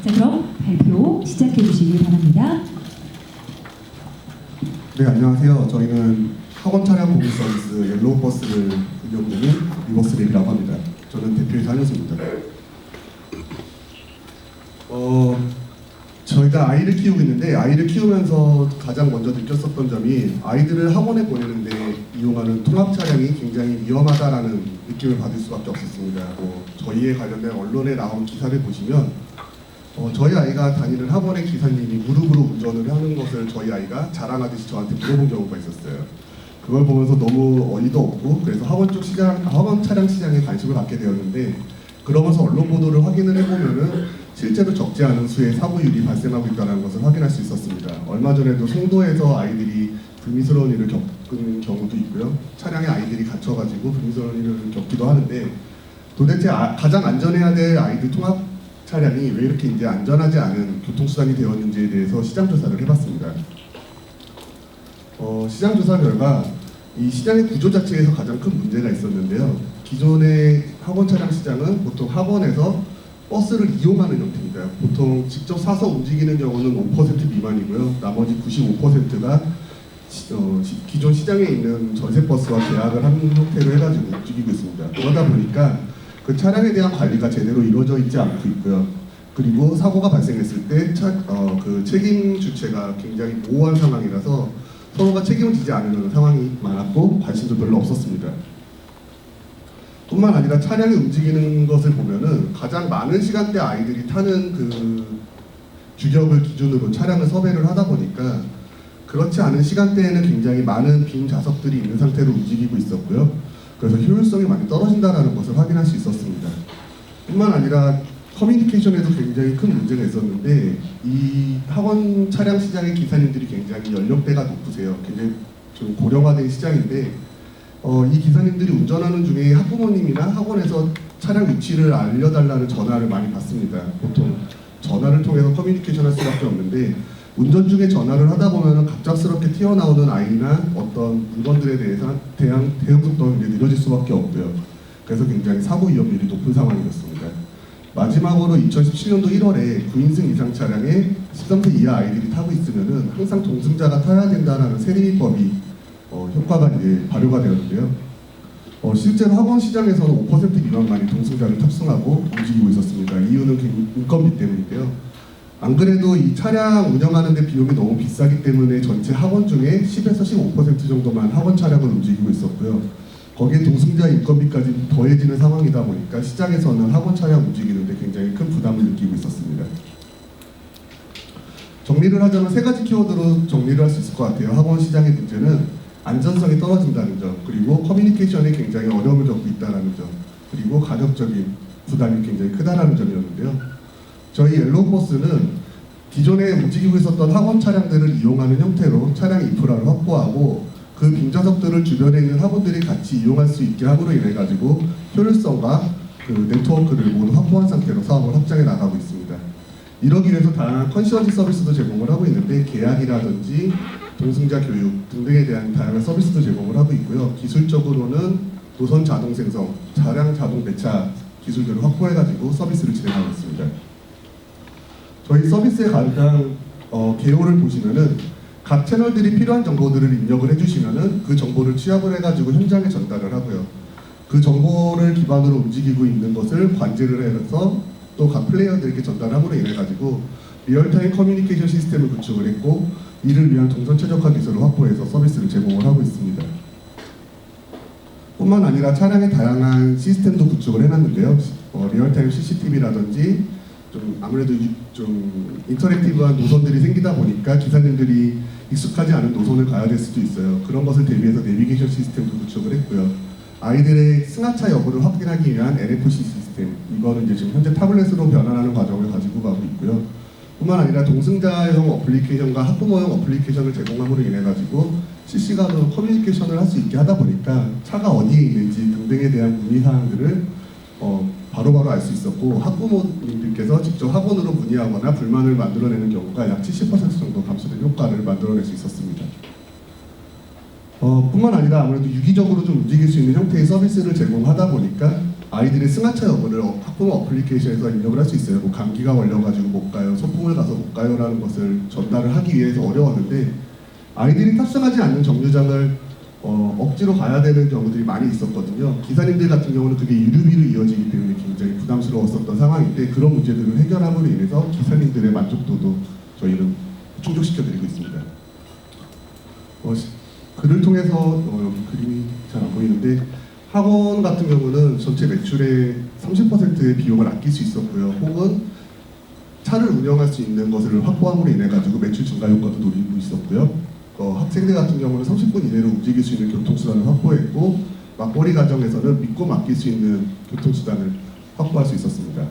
자, 그럼 발표 시작해 주시기 바랍니다. 네, 안녕하세요. 저희는 학원 차량 공유 서비스 옐로우 버스를 운영 중인 리버스랩이라고 합니다. 저는 대표이사 한효수입니다. 저희가 아이를 키우고 있는데 아이를 키우면서 가장 먼저 느꼈었던 점이 아이들을 학원에 보내는데 이용하는 통합 차량이 굉장히 위험하다라는 느낌을 받을 수밖에 없었습니다. 저희에 관련된 언론에 나온 기사를 보시면 저희 아이가 다니는 학원의 기사님이 무릎으로 운전을 하는 것을 저희 아이가 자랑하듯이 저한테 물어본 경우가 있었어요. 그걸 보면서 너무 어이도 없고 그래서 학원 차량 시장에 관심을 갖게 되었는데 그러면서 언론 보도를 확인을 해보면은 실제로 적지 않은 수의 사고율이 발생하고 있다는 것을 확인할 수 있었습니다. 얼마 전에도 송도에서 아이들이 불미스러운 일을 겪는 경우도 있고요. 차량에 아이들이 갇혀가지고 불미스러운 일을 겪기도 하는데 도대체 가장 안전해야 될 아이들 통합 차량이 왜 이렇게 이제 안전하지 않은 교통수단이 되었는지에 대해서 시장조사를 해봤습니다. 시장조사 결과 이 시장의 구조 자체에서 가장 큰 문제가 있었는데요. 기존의 학원 차량 시장은 보통 학원에서 버스를 이용하는 형태입니다. 보통 직접 사서 움직이는 경우는 5% 미만이고요. 나머지 95%가 기존 시장에 있는 전세버스와 계약을 하는 형태로 해가지고 움직이고 있습니다. 그러다 보니까 그 차량에 대한 관리가 제대로 이루어져 있지 않고 있고요. 그리고 사고가 발생했을 때 그 책임 주체가 굉장히 모호한 상황이라서 서로가 책임을 지지 않으려는 상황이 많았고 관심도 별로 없었습니다. 뿐만 아니라 차량이 움직이는 것을 보면은 가장 많은 시간대 아이들이 타는 그 규격을 기준으로 차량을 섭외를 하다 보니까 그렇지 않은 시간대에는 굉장히 많은 빈 좌석들이 있는 상태로 움직이고 있었고요. 그래서 효율성이 많이 떨어진다는 것을 확인할 수 있었습니다. 뿐만 아니라 커뮤니케이션에도 굉장히 큰 문제가 있었는데 이 학원 차량 시장의 기사님들이 굉장히 연령대가 높으세요. 굉장히 좀 고령화된 시장인데 이 기사님들이 운전하는 중에 학부모님이나 학원에서 차량 위치를 알려달라는 전화를 많이 받습니다. 보통 전화를 통해서 커뮤니케이션 할 수밖에 없는데 운전 중에 전화를 하다 보면 갑작스럽게 튀어나오는 아이나 어떤 물건들에 대한 대응 속도가 느려질 수밖에 없고요. 그래서 굉장히 사고 위험률이 높은 상황이었습니다. 마지막으로 2017년도 1월에 9인승 이상 차량에 13세 이하 아이들이 타고 있으면은 항상 동승자가 타야 된다는 세리법이 효과가 이제 발효가 되었는데요. 실제로 학원 시장에서는 5% 미만만이 동승자를 탑승하고 움직이고 있었습니다. 이유는 인건비 때문인데요. 안 그래도 이 차량 운영하는데 비용이 너무 비싸기 때문에 전체 학원 중에 10에서 15% 정도만 학원 차량을 움직이고 있었고요. 거기에 동승자 인건비까지 더해지는 상황이다 보니까 시장에서는 학원 차량 움직이는데 굉장히 큰 부담을 느끼고 있었습니다. 정리를 하자면 세 가지 키워드로 정리를 할 수 있을 것 같아요. 학원 시장의 문제는 안전성이 떨어진다는 점, 그리고 커뮤니케이션에 굉장히 어려움을 겪고 있다는 점, 그리고 가격적인 부담이 굉장히 크다는 점이었는데요. 저희 옐로우버스는 기존에 움직이고 있었던 학원 차량들을 이용하는 형태로 차량 인프라를 확보하고 그 빈좌석들을 주변에 있는 학원들이 같이 이용할 수 있게 함으로 인해 가지고 효율성과 그 네트워크를 모두 확보한 상태로 사업을 확장해 나가고 있습니다. 이러기 위해서 다양한 컨시어지 서비스도 제공을 하고 있는데 계약이라든지 동승자 교육 등등에 대한 다양한 서비스도 제공을 하고 있고요. 기술적으로는 노선 자동 생성, 차량 자동 배차 기술들을 확보해가지고 서비스를 진행하고 있습니다. 저희 서비스의 가장 개요를 보시면은 각 채널들이 필요한 정보들을 입력을 해주시면은 그 정보를 취합을 해가지고 현장에 전달을 하고요. 그 정보를 기반으로 움직이고 있는 것을 관제를 해서 또 각 플레이어들에게 전달함으로 인해 가지고 리얼타임 커뮤니케이션 시스템을 구축을 했고 이를 위한 동선 최적화 기술을 확보해서 서비스를 제공을 하고 있습니다. 뿐만 아니라 차량의 다양한 시스템도 구축을 해놨는데요. 리얼타임 CCTV라든지 좀 아무래도 좀 인터랙티브한 노선들이 생기다 보니까 기사님들이 익숙하지 않은 노선을 가야 될 수도 있어요. 그런 것을 대비해서 내비게이션 시스템도 구축을 했고요. 아이들의 승하차 여부를 확인하기 위한 NFC 시스템, 이거는 이제 지금 현재 타블렛으로 변환하는 과정을 가지고 가고 있고요. 뿐만 아니라 동승자용 어플리케이션과 학부모용 어플리케이션을 제공함으로 인해 가지고 실시간으로 커뮤니케이션을 할 수 있게 하다 보니까 차가 어디에 있는지 등등에 대한 문의 사항들을 바로바로 알 수 있었고 학부모님들께서 직접 학원으로 문의하거나 불만을 만들어내는 경우가 약 70% 정도 감소된 효과를 만들어낼 수 있었습니다. 뿐만 아니라 아무래도 유기적으로 좀 움직일 수 있는 형태의 서비스를 제공하다 보니까 아이들의 승하차 여부를 학부모 어플리케이션에서 입력을 할 수 있어요. 뭐 감기가 걸려가지고 못 가요, 소풍을 가서 못 가요라는 것을 전달을 하기 위해서 어려웠는데 아이들이 탑승하지 않는 정류장을 억지로 가야 되는 경우들이 많이 있었거든요. 기사님들 같은 경우는 그게 유류비로 이어지기 때문에 굉장히 부담스러웠었던 상황인데 그런 문제들을 해결함으로 인해서 기사님들의 만족도도 저희는 충족시켜드리고 있습니다. 글을 통해서 그림이 잘 안 보이는데 학원 같은 경우는 전체 매출의 30%의 비용을 아낄 수 있었고요. 혹은 차를 운영할 수 있는 것을 확보함으로 인해 가지고 매출 증가 효과도 노리고 있었고요. 학생들 같은 경우는 30분 이내로 움직일 수 있는 교통수단을 확보했고 맞벌이 가정에서는 믿고 맡길 수 있는 교통수단을 확보할 수 있었습니다.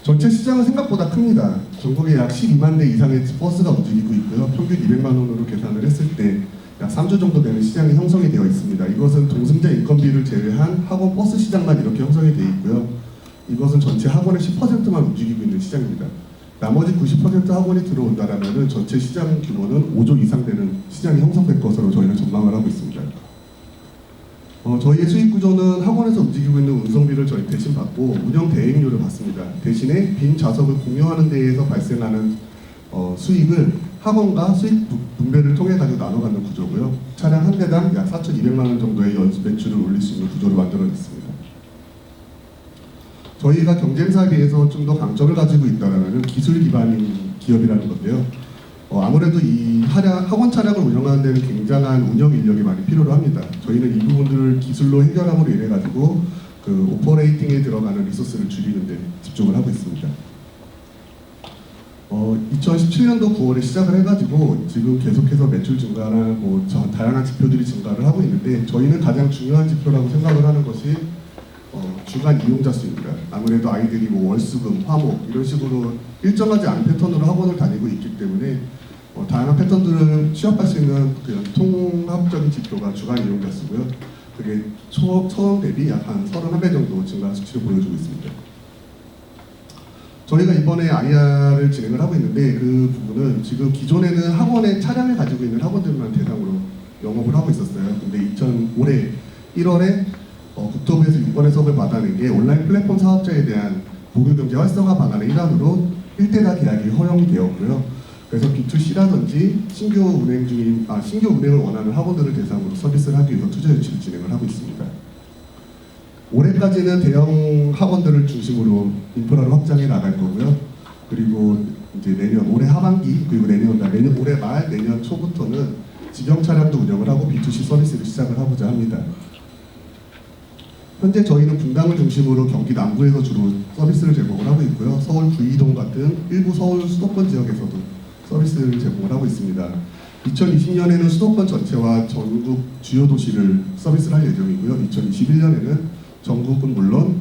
전체 시장은 생각보다 큽니다. 전국에 약 12만 대 이상의 버스가 움직이고 있고요. 평균 200만 원으로 계산을 했을 때 약 3조 정도 되는 시장이 형성이 되어 있습니다. 이것은 동승자 인건비를 제외한 학원 버스 시장만 이렇게 형성이 되어 있고요. 이것은 전체 학원의 10%만 움직이고 있는 시장입니다. 나머지 90% 학원이 들어온다라면 전체 시장 규모는 5조 이상 되는 시장이 형성될 것으로 저희는 전망을 하고 있습니다. 저희의 수익 구조는 학원에서 움직이고 있는 운송비를 저희 대신 받고 운영 대행료를 받습니다. 대신에 빈 좌석을 공유하는 데에서 발생하는 수익을 학원과 수익 분배를 통해 가지고 나눠 갖는 구조고요. 차량 한 대당 약 4,200만 원 정도의 연수 매출을 올릴 수 있는 구조를 만들어냈습니다. 저희가 경쟁사에 비해서 좀 더 강점을 가지고 있다면 기술 기반인 기업이라는 건데요. 아무래도 이 학원 차량을 운영하는 데는 굉장한 운영 인력이 많이 필요로 합니다. 저희는 이 부분들을 기술로 해결함으로 인해 가지고 그 오퍼레이팅에 들어가는 리소스를 줄이는 데 집중을 하고 있습니다. 2017년도 9월에 시작을 해가지고 지금 계속해서 매출 증가나 다양한 지표들이 증가를 하고 있는데 저희는 가장 중요한 지표라고 생각을 하는 것이 주간 이용자 수입니다. 아무래도 아이들이 월수금, 화목 이런 식으로 일정하지 않은 패턴으로 학원을 다니고 있기 때문에 다양한 패턴들을 취합할 수 있는 그런 통합적인 지표가 주간 이용자 수고요. 그게 처음 대비 약 한 31배 정도 증가 수치를 보여주고 있습니다. 저희가 이번에 IR을 진행을 하고 있는데 그 부분은 지금 기존에는 학원에 차량을 가지고 있는 학원들만 대상으로 영업을 하고 있었어요. 근데 올해 1월에 국토부에서 6번 해석을 받아낸 게 온라인 플랫폼 사업자에 대한 보규경제 활성화 방안의 일환으로 1대다 계약이 허용이 되었고요. 그래서 B2C라든지 신규 운행을 원하는 학원들을 대상으로 서비스를 하기 위해서 투자 유치를 진행을 하고 있습니다. 올해까지는 대형 학원들을 중심으로 인프라를 확장해 나갈 거고요. 그리고 이제 올해 하반기 그리고 올해 말 내년 초부터는 직영 차량도 운영을 하고 B2C 서비스를 시작을 하고자 합니다. 현재 저희는 분당을 중심으로 경기 남부에서 주로 서비스를 제공을 하고 있고요. 서울 구이동 같은 일부 서울 수도권 지역에서도 서비스를 제공을 하고 있습니다. 2020년에는 수도권 전체와 전국 주요 도시를 서비스를 할 예정이고요. 2021년에는 전국은 물론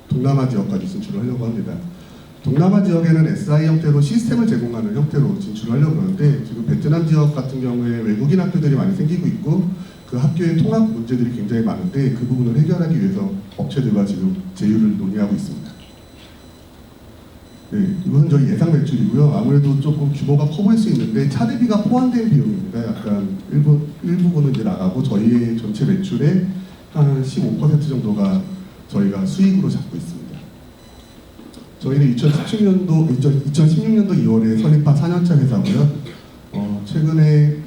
동남아 지역까지 진출을 하려고 합니다. 동남아 지역에는 SI 형태로 시스템을 제공하는 형태로 진출을 하려고 하는데 지금 베트남 지역 같은 경우에 외국인 학교들이 많이 생기고 있고 그 학교의 통합 문제들이 굉장히 많은데 그 부분을 해결하기 위해서 업체들과 지금 제휴를 논의하고 있습니다. 네, 이것은 저희 예상 매출이고요. 아무래도 조금 규모가 커 보일 수 있는데 차대비가 포함된 비용입니다. 약간 일부분은 이제 나가고 저희의 전체 매출의 한 15% 정도가 저희가 수익으로 잡고 있습니다. 저희는 2016년도 2월에 설립한 4년차 회사고요. 최근에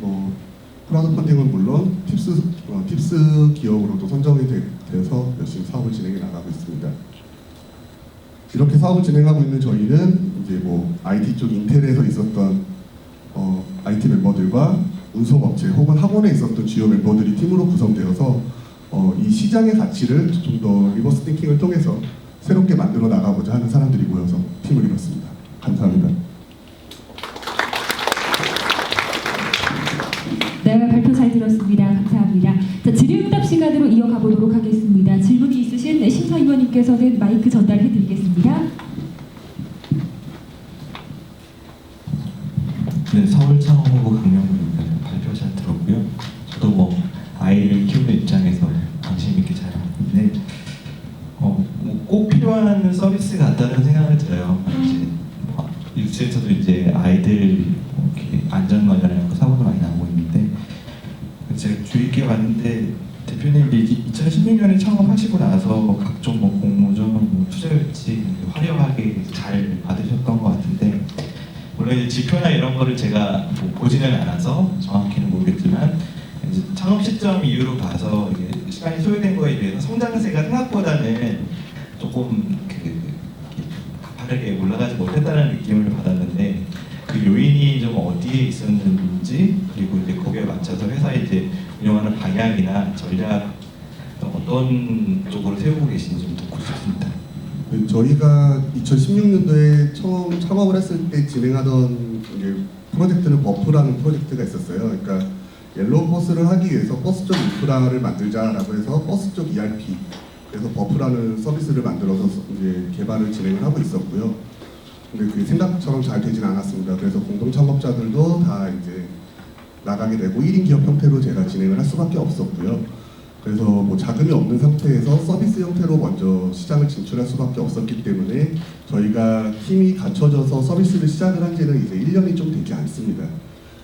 크라우드 펀딩은 물론 팁스 기업으로도 선정이 돼서 열심히 사업을 진행해 나가고 있습니다. 이렇게 사업을 진행하고 있는 저희는 이제 IT 쪽 인텔에서 있었던 IT 멤버들과 운송업체 혹은 학원에 있었던 주요 멤버들이 팀으로 구성되어서 이 시장의 가치를 좀 더 리버스 띵킹을 통해서 새롭게 만들어 나가고자 하는 사람들이 모여서 팀을 이뤘습니다. 감사합니다. 네, 발표 잘 들었습니다. 감사합니다. 자, 질의응답 시간으로 이어가 보도록 하겠습니다. 질문이 있으신 심사위원님께서는 마이크 전달해 드리겠습니다. 네, 서울창업부 강명구입니다. 발표 잘 들었고요. 저도 아이를 키우는 입장에서 관심 있게 잘 봤는데 꼭 필요한 서비스 같다는 생각을 들어요. 이제 뉴스에서도 이제 아이들 이렇게 안전 관련한 사고도 많이 나오고 있는데 제가 주의 있게 봤는데 대표 대표님 2016년에 창업하시고 나서 각종 뭐 공모전, 뭐 투자 유치 화려하게 잘 받으셨던 것 같은데 물론 이제 지표나 이런 거를 제가 뭐 보지는 않아서 정확히는 모르겠지만 이제 창업 시점 이후로 봐서 이게 시간이 소요된 거에 비해서 성장세가 생각보다는 조금 가파르게 올라가지 못했다는 느낌을 받았는데 그 요인이 좀 어디에 있었는지 그리고 이제 거기에 맞춰서 회사 이제 운영하는 방향이나 전략 어떤 쪽으로 세우고 계신지 좀 듣고 싶습니다. 저희가 2016년도에 처음 창업을 했을 때 진행하던 이제 프로젝트는 버프라는 프로젝트가 있었어요. 그러니까 옐로우 버스를 하기 위해서 버스 쪽 인프라를 만들자라고 해서 버스 쪽 ERP 그래서 버프라는 서비스를 만들어서 이제 개발을 진행을 하고 있었고요. 근데 그게 생각처럼 잘 되진 않았습니다. 그래서 공동 창업자들도 다 이제 나가게 되고 1인 기업 형태로 제가 진행을 할 수밖에 없었고요. 그래서 뭐 자금이 없는 상태에서 서비스 형태로 먼저 시장을 진출할 수밖에 없었기 때문에 저희가 팀이 갖춰져서 서비스를 시작을 한 지는 이제 1년이 좀 되지 않습니다.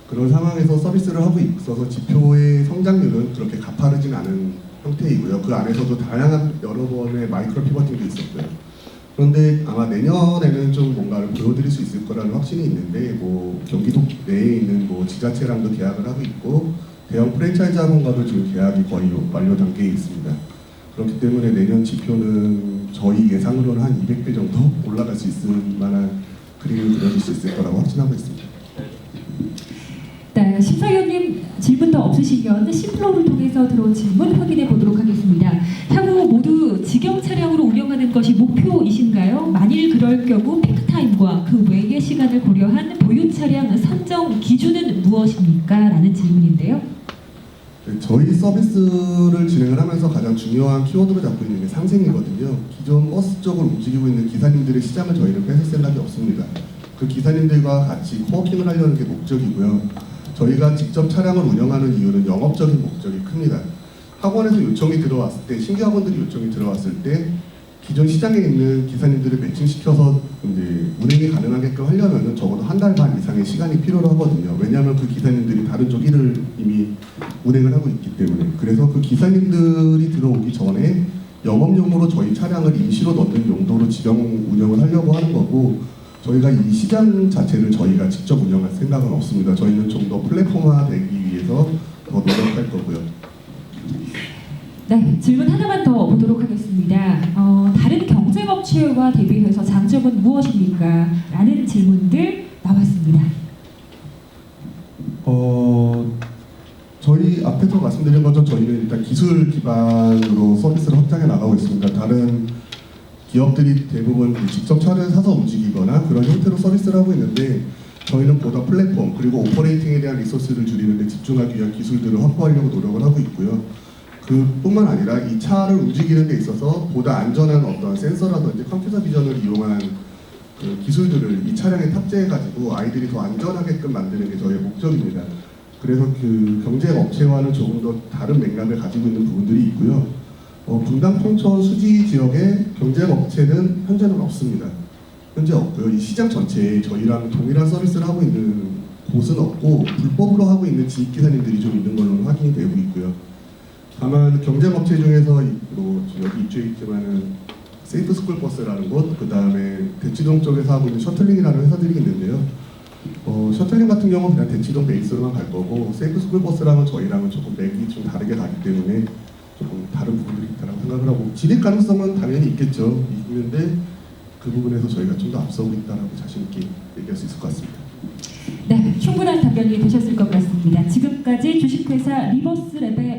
그런 상황에서 서비스를 하고 있어서 지표의 성장률은 그렇게 가파르진 않은 형태이고요. 그 안에서도 다양한 여러 번의 마이크로 피버팅도 있었고요. 그런데 아마 내년에는 좀 뭔가를 보여드릴 수 있을 거라는 확신이 있는데 뭐 경기도 내에 있는 뭐 지자체랑도 계약을 하고 있고 대형 프랜차이즈 학원과도 지금 계약이 거의 완료 단계에 있습니다. 그렇기 때문에 내년 지표는 저희 예상으로는 한 200배 정도 올라갈 수 있을 만한 그림을 그려줄 수 있을 거라고 확신하고 있습니다. 네, 심사위원님 질문 더 없으시면 심플로우를 통해서 들어온 질문 확인해 보도록 하겠습니다. 향후 모두 직영 차량으로 운영하는 것이 목표이신가요? 만일 그럴 경우 피크타임과 그 외의 시간을 고려한 보유 차량 선정 기준은 무엇입니까? 라는 질문인데요. 네, 저희 서비스를 진행을 하면서 가장 중요한 키워드로 잡고 있는 게 상생이거든요. 기존 버스 쪽을 움직이고 있는 기사님들의 시장을 저희는 뺏을 생각이 없습니다. 그 기사님들과 같이 코워킹을 하려는 게 목적이고요. 저희가 직접 차량을 운영하는 이유는 영업적인 목적이 큽니다. 학원에서 요청이 들어왔을 때, 신규 학원들이 요청이 들어왔을 때 기존 시장에 있는 기사님들을 매칭시켜서 이제 운행이 가능하게끔 하려면 적어도 한 달 반 이상의 시간이 필요로 하거든요. 왜냐하면 그 기사님들이 다른 쪽 일을 이미 운행을 하고 있기 때문에. 그래서 그 기사님들이 들어오기 전에 영업용으로 저희 차량을 임시로 넣는 용도로 직영 운영을 하려고 하는 거고 저희가 이 시장 자체를 저희가 직접 운영할 생각은 없습니다. 저희는 좀 더 플랫폼화되기 위해서 더 노력할 거고요. 네, 질문 하나만 더 보도록 하겠습니다. 다른 경쟁업체와 대비해서 장점은 무엇입니까? 라는 질문들 나왔습니다. 저희 앞에서 말씀드린 것처럼 저희는 일단 기술 기반으로 서비스를 확장해 나가고 있습니다. 다른 기업들이 대부분 직접 차를 사서 움직이거나 그런 형태로 서비스를 하고 있는데 저희는 보다 플랫폼 그리고 오퍼레이팅에 대한 리소스를 줄이는 데 집중하기 위한 기술들을 확보하려고 노력을 하고 있고요. 그뿐만 아니라 이 차를 움직이는 데 있어서 보다 안전한 어떤 센서라든지 컴퓨터 비전을 이용한 그 기술들을 이 차량에 탑재해가지고 아이들이 더 안전하게끔 만드는 게 저희의 목적입니다. 그래서 그 경쟁 업체와는 조금 더 다른 맥락을 가지고 있는 부분들이 있고요. 분당, 통천, 수지 지역에 경쟁 업체는 현재는 없습니다. 현재 없고요. 이 시장 전체에 저희랑 동일한 서비스를 하고 있는 곳은 없고 불법으로 하고 있는 지입기사님들이 좀 있는 걸로 확인이 되고 있고요. 다만 경쟁 업체 중에서 여기 입주해 있지만은 세이프 스쿨 버스라는 곳, 그 다음에 대치동 쪽에서 하고 있는 셔틀링이라는 회사들이 있는데요. 셔틀링 같은 경우는 그냥 대치동 베이스로만 갈 거고 세이프 스쿨 버스랑은 저희랑은 조금 맥이 좀 다르게 가기 때문에 조금 다른 부분들이 있다고 생각을 하고 진입 가능성은 당연히 있겠죠. 있는데 그 부분에서 저희가 좀 더 앞서고 있다라고 자신 있게 얘기할 수 있을 것 같습니다. 네, 충분한 답변이 되셨을 것 같습니다. 지금까지 주식회사 리버스랩의